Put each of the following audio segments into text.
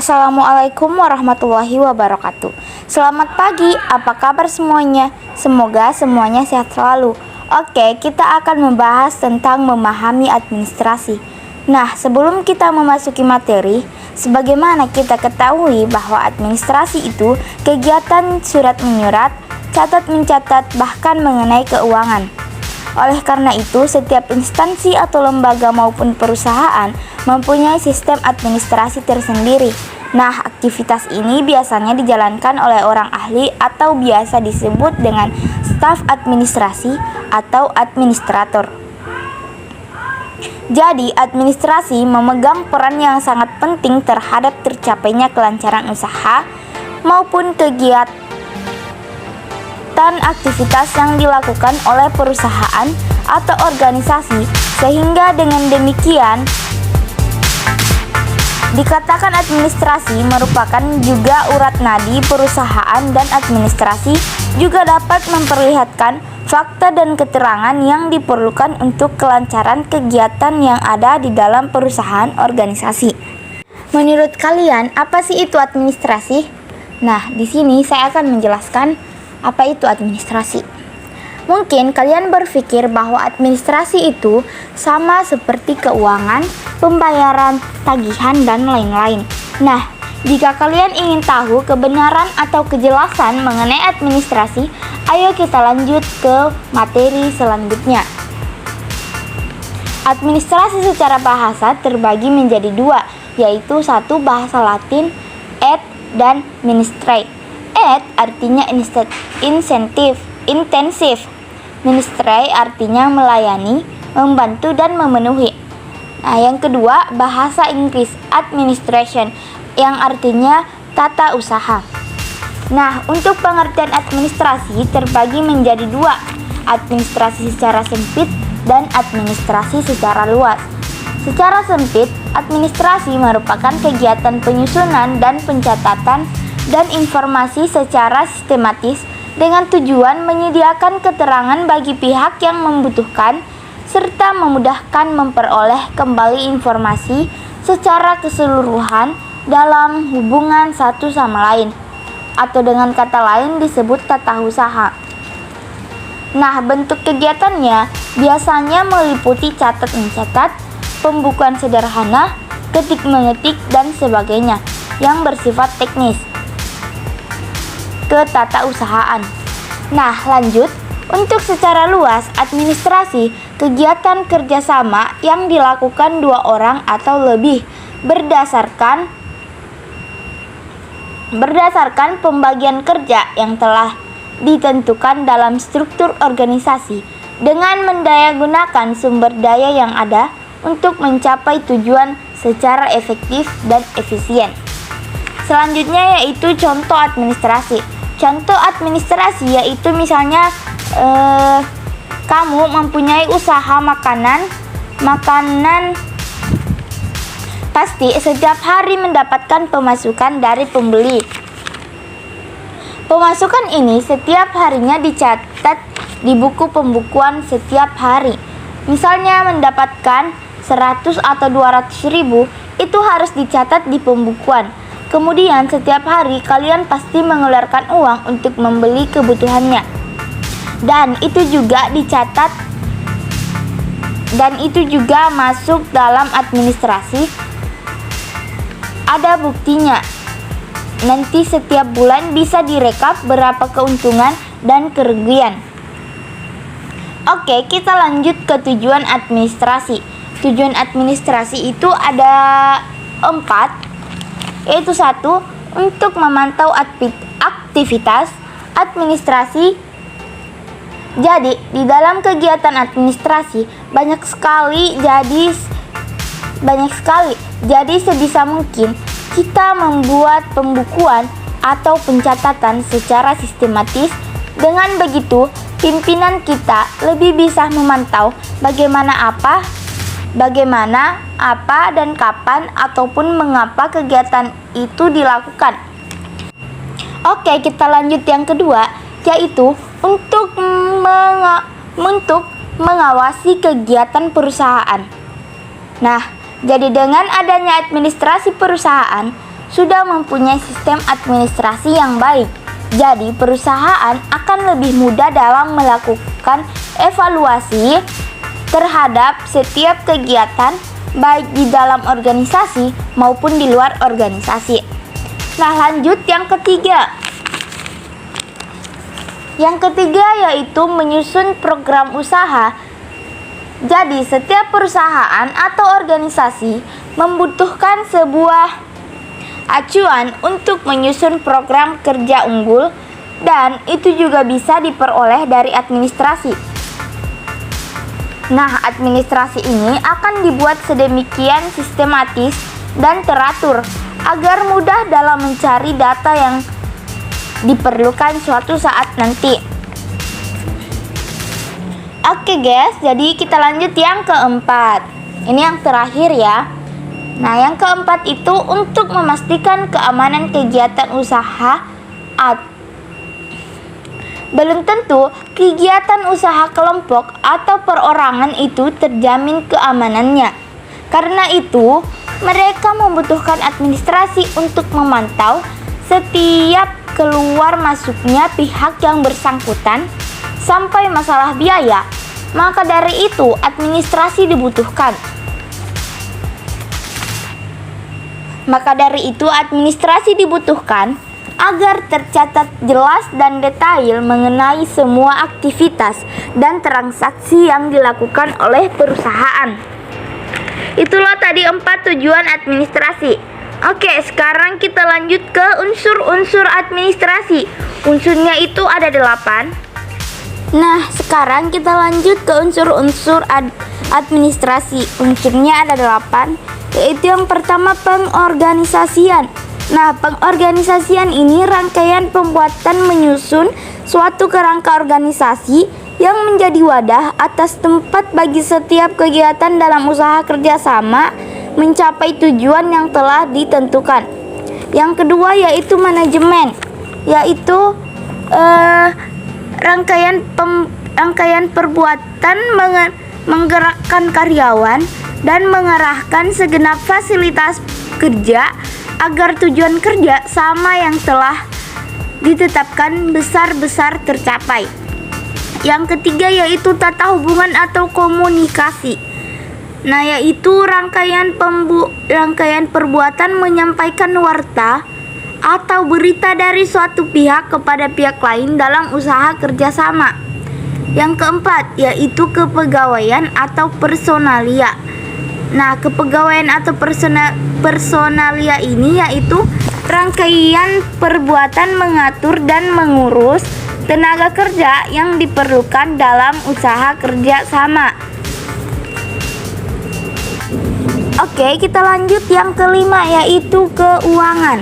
Assalamualaikum warahmatullahi wabarakatuh. Selamat pagi, apa kabar semuanya? Semoga semuanya sehat selalu. Oke, kita akan membahas tentang memahami administrasi. Nah, sebelum kita memasuki materi, sebagaimana kita ketahui bahwa administrasi itu kegiatan surat menyurat, catat mencatat, bahkan mengenai keuangan. Oleh karena itu, setiap instansi atau lembaga maupun perusahaan mempunyai sistem administrasi tersendiri. Nah, aktivitas ini biasanya dijalankan oleh orang ahli atau biasa disebut dengan staf administrasi atau administrator. Jadi, administrasi memegang peran yang sangat penting terhadap tercapainya kelancaran usaha maupun kegiatan aktivitas yang dilakukan oleh perusahaan atau organisasi, sehingga dengan demikian dikatakan administrasi merupakan juga urat nadi perusahaan, dan administrasi juga dapat memperlihatkan fakta dan keterangan yang diperlukan untuk kelancaran kegiatan yang ada di dalam perusahaan organisasi. Menurut kalian, apa sih itu administrasi? Nah, di sini saya akan menjelaskan apa itu administrasi. Mungkin kalian berpikir bahwa administrasi itu sama seperti keuangan, pembayaran, tagihan, dan lain-lain. Nah, jika kalian ingin tahu kebenaran atau kejelasan mengenai administrasi, ayo kita lanjut ke materi selanjutnya. Administrasi secara bahasa terbagi menjadi dua, yaitu satu bahasa Latin, ad, dan ministrate. Ad artinya insentif, intensif. Ministry artinya melayani, membantu, dan memenuhi. Nah, yang kedua, bahasa Inggris administration, yang artinya tata usaha. Nah, untuk pengertian administrasi terbagi menjadi dua, administrasi secara sempit dan administrasi secara luas. Secara sempit, administrasi merupakan kegiatan penyusunan dan pencatatan dan informasi secara sistematis dengan tujuan menyediakan keterangan bagi pihak yang membutuhkan serta memudahkan memperoleh kembali informasi secara keseluruhan dalam hubungan satu sama lain, atau dengan kata lain disebut tata usaha. Nah, bentuk kegiatannya biasanya meliputi catat mencatat, pembukuan sederhana, ketik mengetik, dan sebagainya yang bersifat teknis ketatausahaan. Nah, lanjut. Untuk secara luas, administrasi kegiatan kerjasama yang dilakukan dua orang atau lebih berdasarkan pembagian kerja yang telah ditentukan dalam struktur organisasi dengan mendayagunakan sumber daya yang ada untuk mencapai tujuan secara efektif dan efisien. Selanjutnya yaitu contoh administrasi. Contoh administrasi yaitu misalnya kamu mempunyai usaha makanan pasti setiap hari mendapatkan pemasukan dari pembeli. Pemasukan ini setiap harinya dicatat di buku pembukuan setiap hari. Misalnya mendapatkan 100 atau 200 ribu, itu harus dicatat di pembukuan. Kemudian setiap hari kalian pasti mengeluarkan uang untuk membeli kebutuhannya. Dan itu juga dicatat, dan itu juga masuk dalam administrasi. Ada buktinya. Nanti setiap bulan bisa direkap berapa keuntungan dan kerugian. Oke, kita lanjut ke tujuan administrasi. Tujuan administrasi itu ada 4, yaitu 1. Untuk memantau aktivitas administrasi. Jadi, di dalam kegiatan administrasi banyak sekali. Jadi sebisa mungkin kita membuat pembukuan atau pencatatan secara sistematis. Dengan begitu, pimpinan kita lebih bisa memantau bagaimana apa dan kapan ataupun mengapa kegiatan itu dilakukan. Oke, kita lanjut yang kedua, yaitu untuk mengawasi kegiatan perusahaan. Nah, jadi dengan adanya administrasi perusahaan, sudah mempunyai sistem administrasi yang baik. Jadi, perusahaan akan lebih mudah dalam melakukan evaluasi terhadap setiap kegiatan, baik di dalam organisasi maupun di luar organisasi. Nah, lanjut yang ketiga. Yang ketiga yaitu menyusun program usaha. Jadi, setiap perusahaan atau organisasi membutuhkan sebuah acuan untuk menyusun program kerja unggul, dan itu juga bisa diperoleh dari administrasi. Nah, administrasi ini akan dibuat sedemikian sistematis dan teratur agar mudah dalam mencari data yang diperlukan suatu saat nanti. Oke guys, jadi kita lanjut yang keempat. Ini yang terakhir ya. Nah, yang keempat itu untuk memastikan keamanan kegiatan usaha. Belum tentu kegiatan usaha kelompok atau perorangan itu terjamin keamanannya. Karena itu, mereka membutuhkan administrasi untuk memantau setiap keluar masuknya pihak yang bersangkutan sampai masalah biaya. Maka dari itu, administrasi dibutuhkan. Agar tercatat jelas dan detail mengenai semua aktivitas dan transaksi yang dilakukan oleh perusahaan. Itulah tadi 4 tujuan administrasi. Oke, sekarang kita lanjut ke unsur-unsur administrasi. Unsurnya itu ada 8. Nah, sekarang kita lanjut ke unsur-unsur administrasi. Unsurnya ada 8, yaitu yang pertama pengorganisasian. Nah, pengorganisasian ini rangkaian pembuatan menyusun suatu kerangka organisasi yang menjadi wadah atas tempat bagi setiap kegiatan dalam usaha kerjasama mencapai tujuan yang telah ditentukan. Yang kedua yaitu manajemen, yaitu rangkaian perbuatan menggerakkan karyawan dan mengarahkan segenap fasilitas kerja agar tujuan kerja sama yang telah ditetapkan besar-besar tercapai. Yang ketiga yaitu tata hubungan atau komunikasi. Nah, yaitu rangkaian perbuatan menyampaikan warta atau berita dari suatu pihak kepada pihak lain dalam usaha kerjasama. Yang keempat yaitu kepegawaian atau personalia. Nah, kepegawaian atau personalia ini yaitu rangkaian perbuatan mengatur dan mengurus tenaga kerja yang diperlukan dalam usaha kerjasama. Oke, kita lanjut yang kelima yaitu keuangan.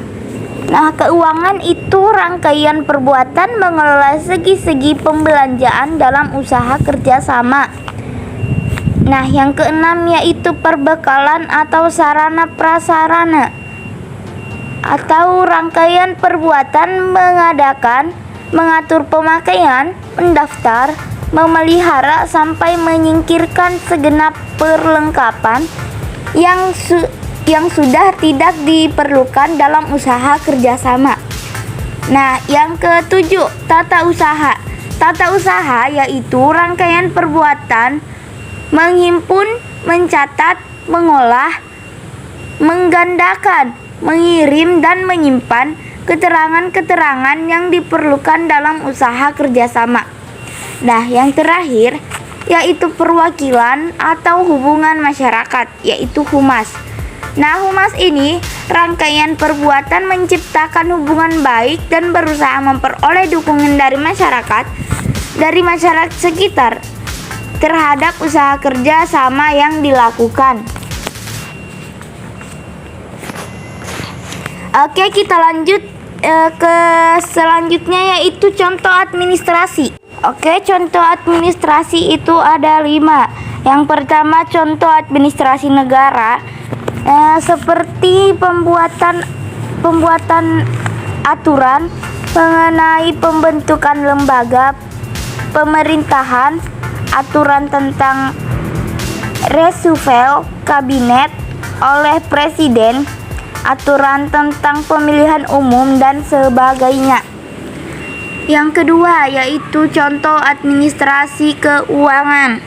Nah, keuangan itu rangkaian perbuatan mengelola segi-segi pembelanjaan dalam usaha kerjasama. Nah, yang keenam yaitu perbekalan atau sarana prasarana, atau rangkaian perbuatan mengadakan, mengatur pemakaian, mendaftar, memelihara sampai menyingkirkan segenap perlengkapan yang sudah tidak diperlukan dalam usaha kerjasama. Nah, yang ketujuh, tata usaha. Tata usaha yaitu rangkaian perbuatan menghimpun, mencatat, mengolah, menggandakan, mengirim, dan menyimpan keterangan-keterangan yang diperlukan dalam usaha kerjasama. Nah, yang terakhir yaitu perwakilan atau hubungan masyarakat, yaitu humas. Nah, humas ini rangkaian perbuatan menciptakan hubungan baik dan berusaha memperoleh dukungan dari masyarakat sekitar terhadap usaha kerja sama yang dilakukan. Oke, kita lanjut ke selanjutnya yaitu contoh administrasi. Oke, contoh administrasi itu ada 5. Yang pertama, contoh administrasi negara, seperti pembuatan aturan mengenai pembentukan lembaga pemerintahan, aturan tentang reshuffle kabinet oleh presiden, aturan tentang pemilihan umum, dan sebagainya. Yang kedua yaitu contoh administrasi keuangan,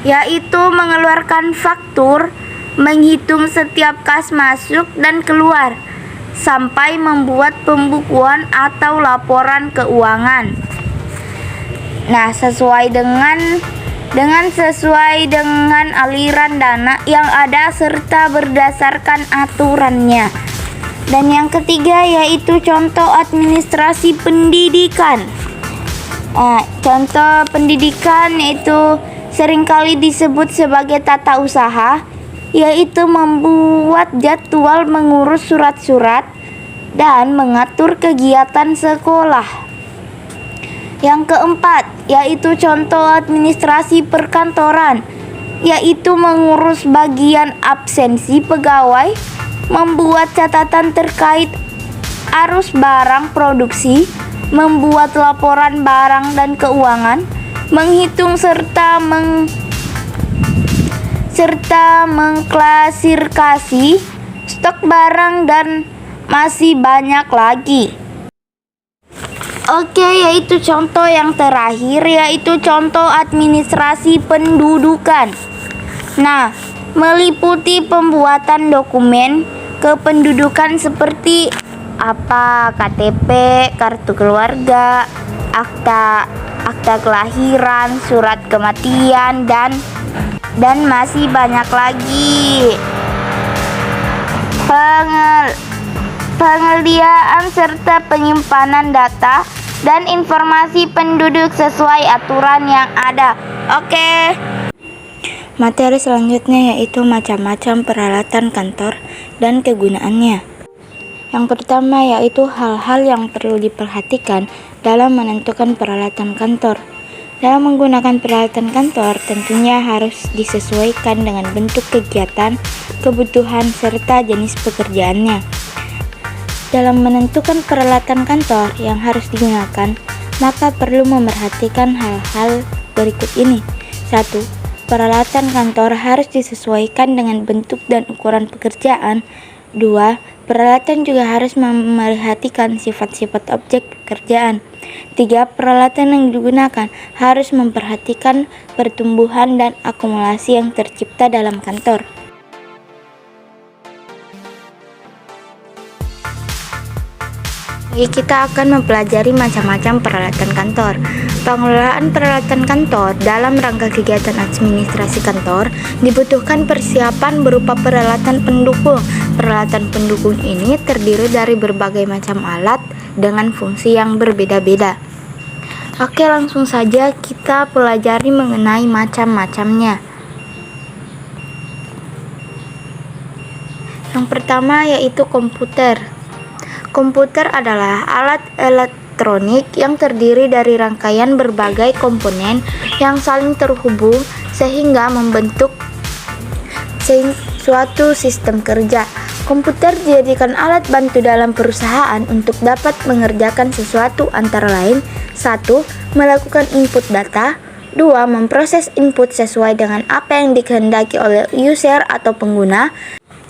yaitu mengeluarkan faktur, menghitung setiap kas masuk dan keluar, sampai membuat pembukuan atau laporan keuangan. Nah, sesuai dengan aliran dana yang ada serta berdasarkan aturannya. Dan yang ketiga yaitu contoh administrasi pendidikan. Contoh pendidikan yaitu seringkali disebut sebagai tata usaha, yaitu membuat jadwal, mengurus surat-surat, dan mengatur kegiatan sekolah. Yang keempat yaitu contoh administrasi perkantoran, yaitu mengurus bagian absensi pegawai, membuat catatan terkait arus barang produksi, membuat laporan barang dan keuangan, menghitung serta mengklasifikasi stok barang, dan masih banyak lagi. Oke, yaitu contoh yang terakhir yaitu contoh administrasi pendudukan. Nah, meliputi pembuatan dokumen kependudukan seperti KTP, kartu keluarga, akta kelahiran, surat kematian, dan masih banyak lagi. Penggalian serta penyimpanan data dan informasi penduduk sesuai aturan yang ada. Oke. Materi selanjutnya yaitu macam-macam peralatan kantor dan kegunaannya. Yang pertama yaitu hal-hal yang perlu diperhatikan dalam menentukan peralatan kantor. Dalam menggunakan peralatan kantor, tentunya harus disesuaikan dengan bentuk kegiatan, kebutuhan, serta jenis pekerjaannya. Dalam menentukan peralatan kantor yang harus digunakan, maka perlu memerhatikan hal-hal berikut ini. 1. Peralatan kantor harus disesuaikan dengan bentuk dan ukuran pekerjaan. 2. Peralatan juga harus memerhatikan sifat-sifat objek pekerjaan. 3. Peralatan yang digunakan harus memperhatikan pertumbuhan dan akumulasi yang tercipta dalam kantor. Kita akan mempelajari macam-macam peralatan kantor. Pengelolaan peralatan kantor dalam rangka kegiatan administrasi kantor dibutuhkan persiapan berupa peralatan pendukung. Peralatan pendukung ini terdiri dari berbagai macam alat dengan fungsi yang berbeda-beda. Oke, langsung saja kita pelajari mengenai macam-macamnya. Yang pertama yaitu komputer. Komputer adalah alat elektronik yang terdiri dari rangkaian berbagai komponen yang saling terhubung sehingga membentuk suatu sistem kerja. Komputer dijadikan alat bantu dalam perusahaan untuk dapat mengerjakan sesuatu, antara lain 1. Melakukan input data. 2. Memproses input sesuai dengan apa yang dikehendaki oleh user atau pengguna.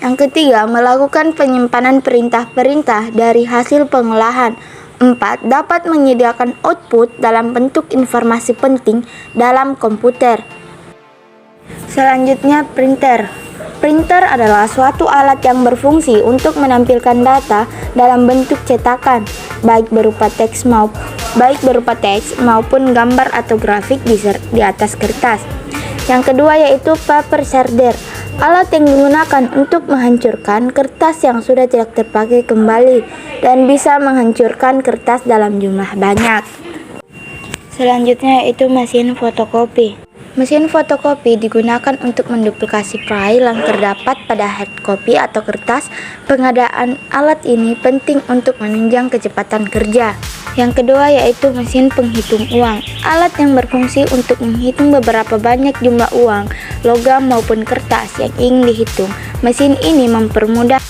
Yang ketiga, melakukan penyimpanan perintah-perintah dari hasil pengolahan. 4. Dapat menyediakan output dalam bentuk informasi penting dalam komputer. Selanjutnya, printer. Printer adalah suatu alat yang berfungsi untuk menampilkan data dalam bentuk cetakan, baik berupa teks maupun gambar atau grafik di atas kertas. Yang kedua yaitu paper shredder. Alat yang digunakan untuk menghancurkan kertas yang sudah tidak terpakai kembali dan bisa menghancurkan kertas dalam jumlah banyak. Selanjutnya yaitu mesin fotokopi. Mesin fotokopi digunakan untuk menduplikasi file yang terdapat pada hard copy atau kertas. Pengadaan alat ini penting untuk menunjang kecepatan kerja. Yang kedua yaitu mesin penghitung uang. Alat yang berfungsi untuk menghitung beberapa banyak jumlah uang, logam maupun kertas yang ingin dihitung. Mesin ini mempermudah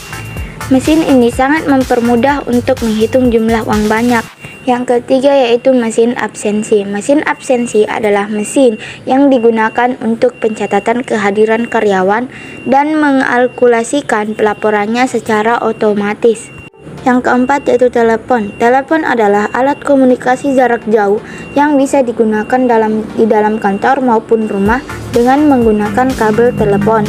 Mesin ini sangat mempermudah untuk menghitung jumlah uang banyak. Yang ketiga yaitu mesin absensi. Mesin absensi adalah mesin yang digunakan untuk pencatatan kehadiran karyawan dan mengalkulasikan pelaporannya secara otomatis. Yang keempat yaitu telepon. Telepon adalah alat komunikasi jarak jauh yang bisa digunakan di dalam kantor maupun rumah dengan menggunakan kabel telepon.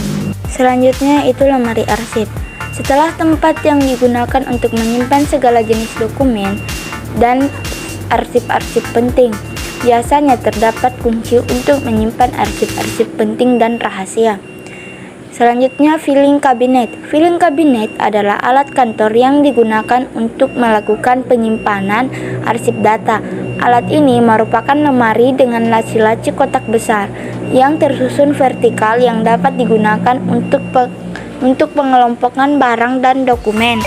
Selanjutnya itu lemari arsip. Setelah tempat yang digunakan untuk menyimpan segala jenis dokumen dan arsip-arsip penting, biasanya terdapat kunci untuk menyimpan arsip-arsip penting dan rahasia. Selanjutnya, filing cabinet. Filing cabinet adalah alat kantor yang digunakan untuk melakukan penyimpanan arsip data. Alat ini merupakan lemari dengan laci-laci kotak besar yang tersusun vertikal yang dapat digunakan untuk pengelompokan barang dan dokumen.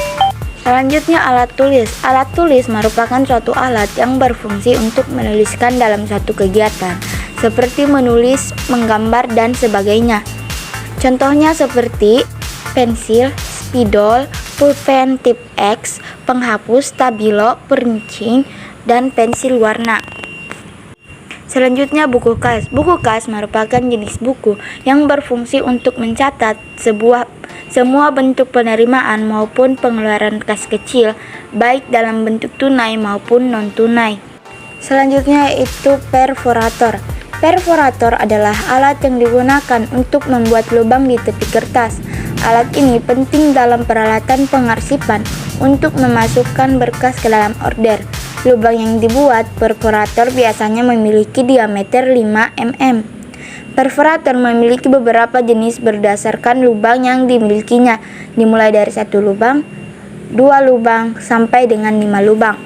Selanjutnya, alat tulis. Alat tulis merupakan suatu alat yang berfungsi untuk menuliskan dalam suatu kegiatan, seperti menulis, menggambar, dan sebagainya. Contohnya seperti pensil, spidol, pulpen tip X, penghapus, stabilo, peruncing, dan pensil warna. Selanjutnya, buku kas. Buku kas merupakan jenis buku yang berfungsi untuk mencatat semua bentuk penerimaan maupun pengeluaran kas kecil, baik dalam bentuk tunai maupun non-tunai. Selanjutnya itu perforator. Perforator adalah alat yang digunakan untuk membuat lubang di tepi kertas. Alat ini penting dalam peralatan pengarsipan untuk memasukkan berkas ke dalam order. Lubang yang dibuat perforator biasanya memiliki diameter 5 mm. Perforator memiliki beberapa jenis berdasarkan lubang yang dimilikinya, dimulai dari 1 lubang, 2 lubang, sampai dengan 5 lubang.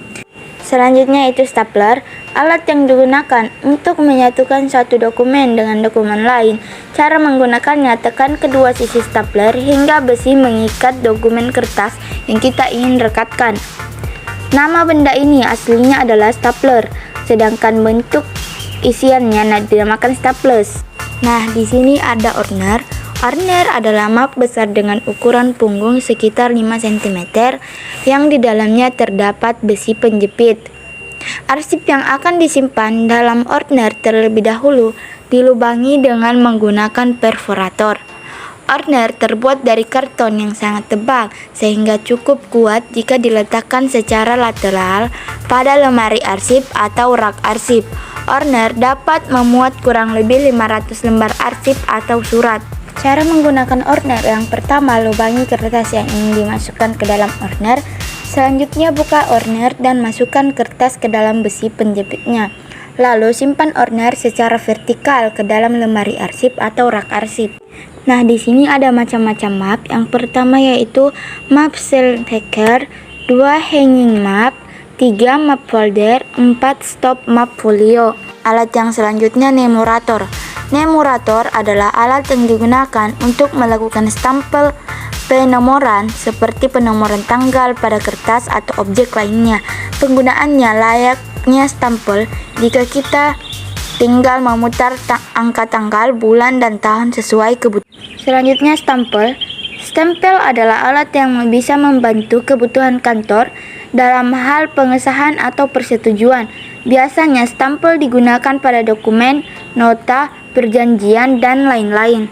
Selanjutnya itu stapler, alat yang digunakan untuk menyatukan satu dokumen dengan dokumen lain. Cara menggunakannya, tekan kedua sisi stapler hingga besi mengikat dokumen kertas yang kita ingin rekatkan. Nama benda ini aslinya adalah stapler, sedangkan bentuk isiannya dinamakan staples. Nah, di sini ada orner. Orner adalah map besar dengan ukuran punggung sekitar 5 cm yang di dalamnya terdapat besi penjepit. Arsip yang akan disimpan dalam orner terlebih dahulu dilubangi dengan menggunakan perforator. Orner terbuat dari karton yang sangat tebal sehingga cukup kuat jika diletakkan secara lateral pada lemari arsip atau rak arsip. Orner dapat memuat kurang lebih 500 lembar arsip atau surat. Cara menggunakan orner: yang pertama, lubangi kertas yang ingin dimasukkan ke dalam orner. Selanjutnya, buka orner dan masukkan kertas ke dalam besi penjepitnya. Lalu simpan orner secara vertikal ke dalam lemari arsip atau rak arsip. Nah, di sini ada macam-macam map. Yang pertama yaitu map cell taker, 2 hanging map, 3 map folder, 4 stop map folio. Alat yang selanjutnya numerator. Numerator adalah alat yang digunakan untuk melakukan stempel penomoran seperti penomoran tanggal pada kertas atau objek lainnya. Penggunaannya layaknya stempel jika kita tinggal memutar angka tanggal, bulan, dan tahun sesuai kebutuhan. Selanjutnya stempel. Stempel adalah alat yang bisa membantu kebutuhan kantor dalam hal pengesahan atau persetujuan. Biasanya stempel digunakan pada dokumen, nota, perjanjian, dan lain-lain.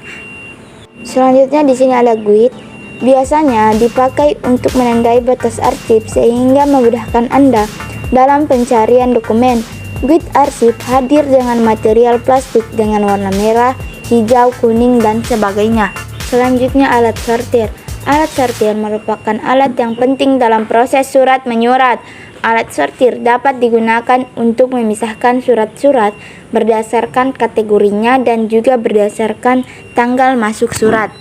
Selanjutnya di sini ada guide. Biasanya dipakai untuk menandai batas arsip sehingga memudahkan Anda dalam pencarian dokumen. Guide arsip hadir dengan material plastik dengan warna merah, hijau, kuning, dan sebagainya. Selanjutnya alat sortir. Alat sortir merupakan alat yang penting dalam proses surat menyurat. Alat sortir dapat digunakan untuk memisahkan surat-surat berdasarkan kategorinya dan juga berdasarkan tanggal masuk surat.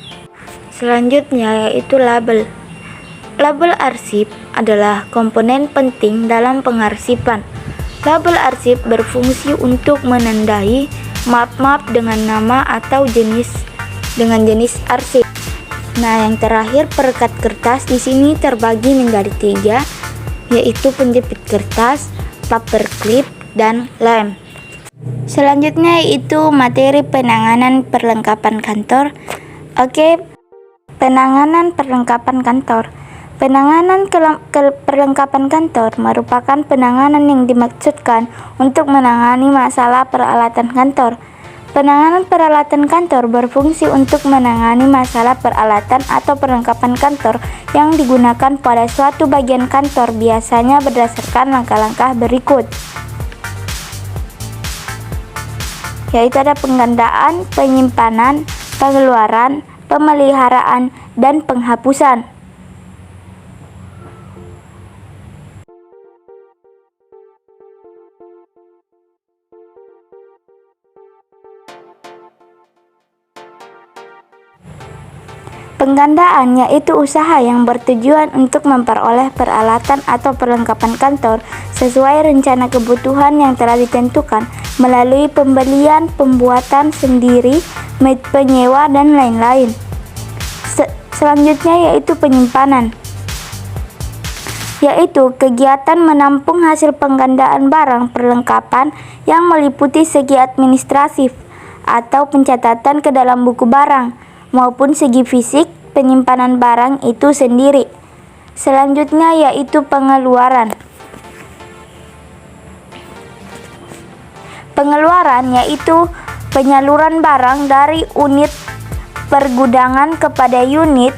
Selanjutnya yaitu label. Label arsip adalah komponen penting dalam pengarsipan. Label arsip berfungsi untuk menandai map-map dengan nama atau jenis arsip. Nah, yang terakhir perekat kertas. Di sini terbagi menjadi 3, yaitu penjepit kertas, paperclip, dan lem. Selanjutnya itu materi penanganan perlengkapan kantor. Oke, penanganan perlengkapan kantor. Penanganan perlengkapan kantor merupakan penanganan yang dimaksudkan untuk menangani masalah peralatan kantor. Penanganan peralatan kantor berfungsi untuk menangani masalah peralatan atau perlengkapan kantor yang digunakan pada suatu bagian kantor, biasanya berdasarkan langkah-langkah berikut, yaitu ada penggandaan, penyimpanan, pengeluaran, pemeliharaan, dan penghapusan. Penggandaan yaitu usaha yang bertujuan untuk memperoleh peralatan atau perlengkapan kantor sesuai rencana kebutuhan yang telah ditentukan melalui pembelian, pembuatan sendiri, penyewa, dan lain-lain. Selanjutnya yaitu penyimpanan, yaitu kegiatan menampung hasil penggandaan barang perlengkapan yang meliputi segi administratif atau pencatatan ke dalam buku barang maupun segi fisik penyimpanan barang itu sendiri. Selanjutnya yaitu pengeluaran. Pengeluaran yaitu penyaluran barang dari unit pergudangan kepada unit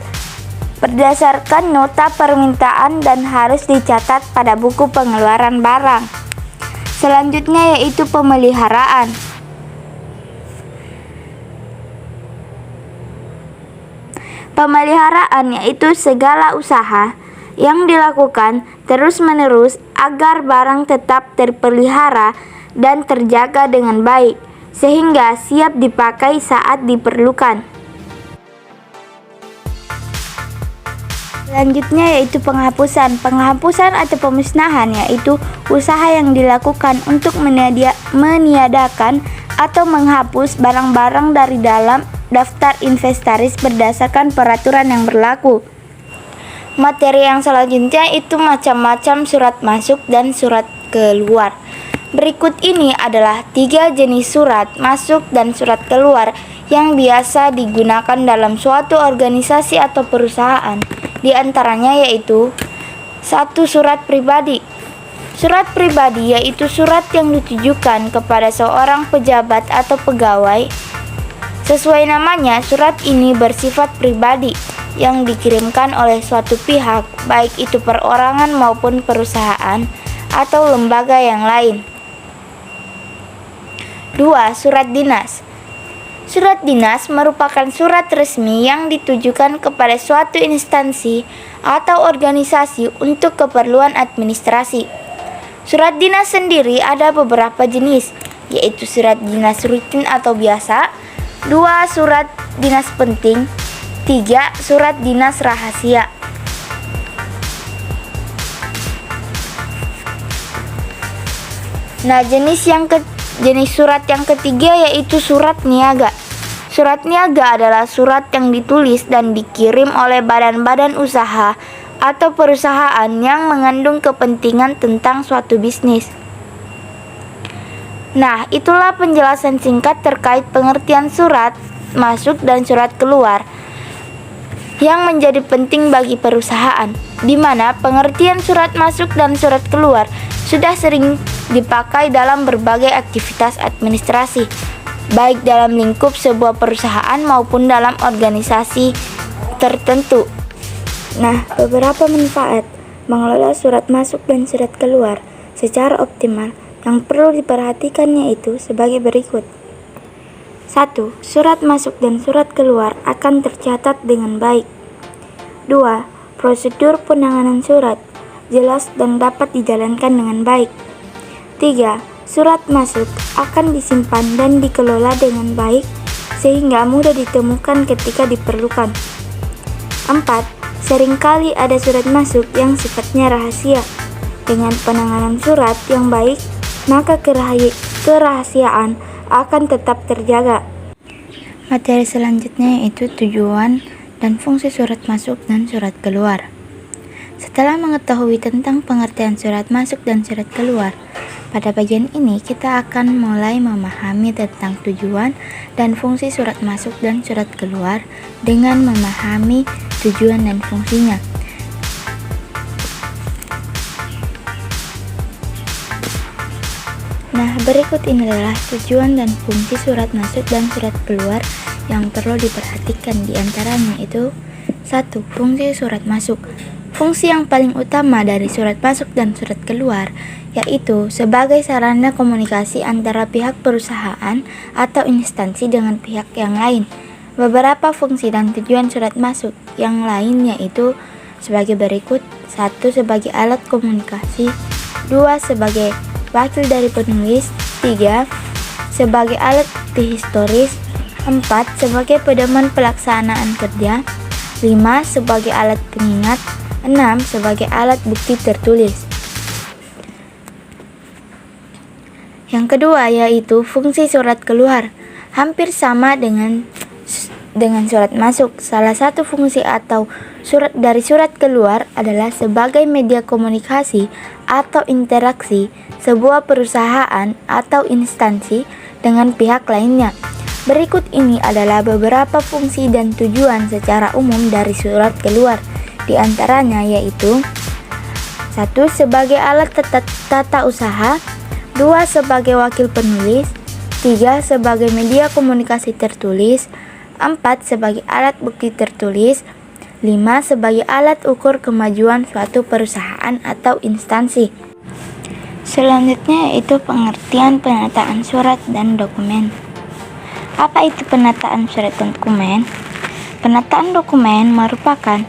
berdasarkan nota permintaan dan harus dicatat pada buku pengeluaran barang. Selanjutnya yaitu pemeliharaan. Pemeliharaan yaitu segala usaha yang dilakukan terus-menerus agar barang tetap terpelihara dan terjaga dengan baik, sehingga siap dipakai saat diperlukan. Selanjutnya yaitu penghapusan. Penghapusan atau pemusnahan yaitu usaha yang dilakukan untuk meniadakan atau menghapus barang-barang dari dalam daftar inventaris berdasarkan peraturan yang berlaku. Materi yang selanjutnya itu macam-macam surat masuk dan surat keluar. Berikut ini adalah 3 jenis surat masuk dan surat keluar yang biasa digunakan dalam suatu organisasi atau perusahaan. Di antaranya yaitu 1. Surat pribadi. Surat pribadi yaitu surat yang ditujukan kepada seorang pejabat atau pegawai. Sesuai namanya, surat ini bersifat pribadi yang dikirimkan oleh suatu pihak, baik itu perorangan maupun perusahaan atau lembaga yang lain. 2. Surat dinas. Surat dinas merupakan surat resmi yang ditujukan kepada suatu instansi atau organisasi untuk keperluan administrasi. Surat dinas sendiri ada beberapa jenis, yaitu surat dinas rutin atau biasa, 2. Surat dinas penting, 3. Surat dinas rahasia. Nah, jenis surat yang ketiga yaitu surat niaga. Surat niaga adalah surat yang ditulis dan dikirim oleh badan-badan usaha atau perusahaan yang mengandung kepentingan tentang suatu bisnis. Nah, itulah penjelasan singkat terkait pengertian surat masuk dan surat keluar yang menjadi penting bagi perusahaan, di mana pengertian surat masuk dan surat keluar sudah sering dipakai dalam berbagai aktivitas administrasi, baik dalam lingkup sebuah perusahaan maupun dalam organisasi tertentu. Nah, beberapa manfaat mengelola surat masuk dan surat keluar secara optimal yang perlu diperhatikan yaitu sebagai berikut. 1. Surat masuk dan surat keluar akan tercatat dengan baik. 2. Prosedur penanganan surat jelas dan dapat dijalankan dengan baik. 3. Surat masuk akan disimpan dan dikelola dengan baik sehingga mudah ditemukan ketika diperlukan. 4. Seringkali ada surat masuk yang sifatnya rahasia. Dengan penanganan surat yang baik, maka kerahasiaan akan tetap terjaga. Materi selanjutnya yaitu tujuan dan fungsi surat masuk dan surat keluar. Setelah mengetahui tentang pengertian surat masuk dan surat keluar, pada bagian ini kita akan mulai memahami tentang tujuan dan fungsi surat masuk dan surat keluar dengan memahami tujuan dan fungsinya. Nah, berikut ini adalah tujuan dan fungsi surat masuk dan surat keluar yang perlu diperhatikan. Di antaranya itu 1. Fungsi surat masuk. Fungsi yang paling utama dari surat masuk dan surat keluar yaitu sebagai sarana komunikasi antara pihak perusahaan atau instansi dengan pihak yang lain. Beberapa fungsi dan tujuan surat masuk yang lain yaitu sebagai berikut. 1. Sebagai alat komunikasi. 2. Sebagai wakil dari penulis. 3. Sebagai alat bukti historis. 4. Sebagai pedoman pelaksanaan kerja. 5. Sebagai alat pengingat. 6. Sebagai alat bukti tertulis. Yang kedua yaitu fungsi surat keluar. Hampir sama dengan surat masuk. Salah satu fungsi atau surat dari surat keluar adalah sebagai media komunikasi atau interaksi sebuah perusahaan atau instansi dengan pihak lainnya. Berikut ini adalah beberapa fungsi dan tujuan secara umum dari surat keluar. Di antaranya yaitu 1. Sebagai alat tata usaha. 2. Sebagai wakil penulis. 3. Sebagai media komunikasi tertulis. 4. Sebagai alat bukti tertulis. 5. Sebagai alat ukur kemajuan suatu perusahaan atau instansi. Selanjutnya yaitu pengertian penataan surat dan dokumen. Apa itu penataan surat dan dokumen? Penataan dokumen merupakan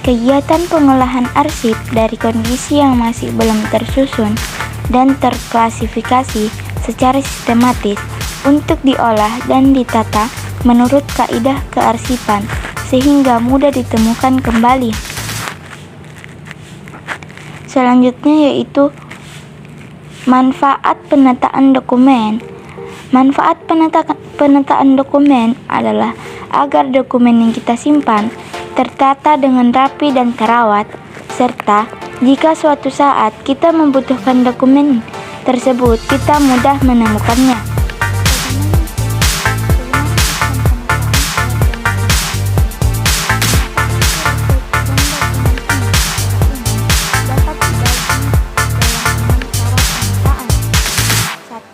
kegiatan pengolahan arsip dari kondisi yang masih belum tersusun dan terklasifikasi secara sistematis untuk diolah dan ditata menurut kaidah kearsipan sehingga mudah ditemukan kembali. Selanjutnya yaitu manfaat penataan dokumen. Manfaat penataan dokumen adalah agar dokumen yang kita simpan tertata dengan rapi dan terawat, serta jika suatu saat kita membutuhkan dokumen tersebut, kita mudah menemukannya.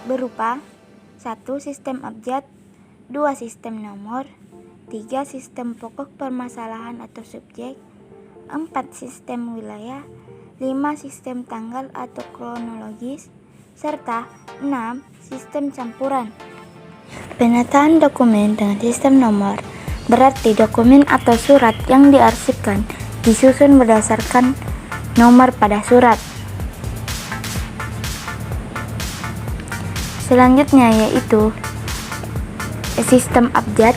Berupa 1. Sistem abjad. 2. Sistem nomor. 3. Sistem pokok permasalahan atau subjek. 4. Sistem wilayah. 5. Sistem tanggal atau kronologis. Serta 6. Sistem campuran. Penataan dokumen dengan sistem nomor berarti dokumen atau surat yang diarsipkan disusun berdasarkan nomor pada surat. Selanjutnya yaitu sistem abjad.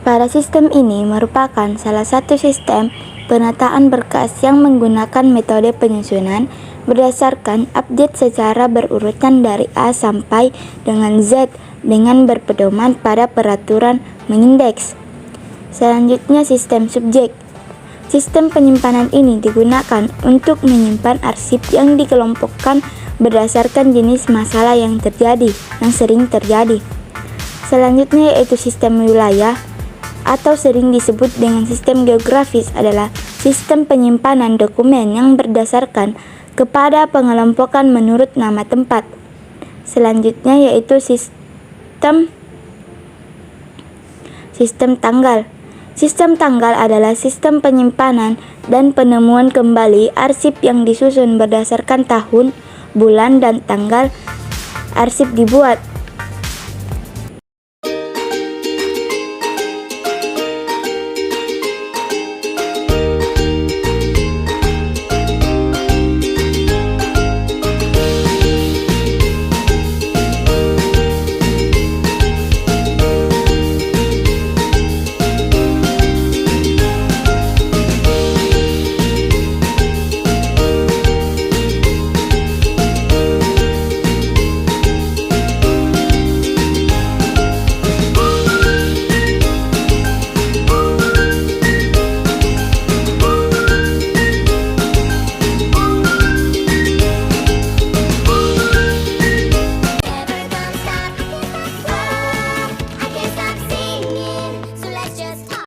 Pada sistem ini merupakan salah satu sistem penataan berkas yang menggunakan metode penyusunan berdasarkan abjad secara berurutan dari A sampai dengan Z dengan berpedoman pada peraturan mengindeks. Selanjutnya sistem subjek. Sistem penyimpanan ini digunakan untuk menyimpan arsip yang dikelompokkan berdasarkan jenis masalah yang sering terjadi. Selanjutnya yaitu sistem wilayah atau sering disebut dengan sistem geografis adalah sistem penyimpanan dokumen yang berdasarkan kepada pengelompokan menurut nama tempat. Selanjutnya yaitu sistem tanggal. Sistem tanggal adalah sistem penyimpanan dan penemuan kembali arsip yang disusun berdasarkan tahun, bulan, dan tanggal arsip dibuat.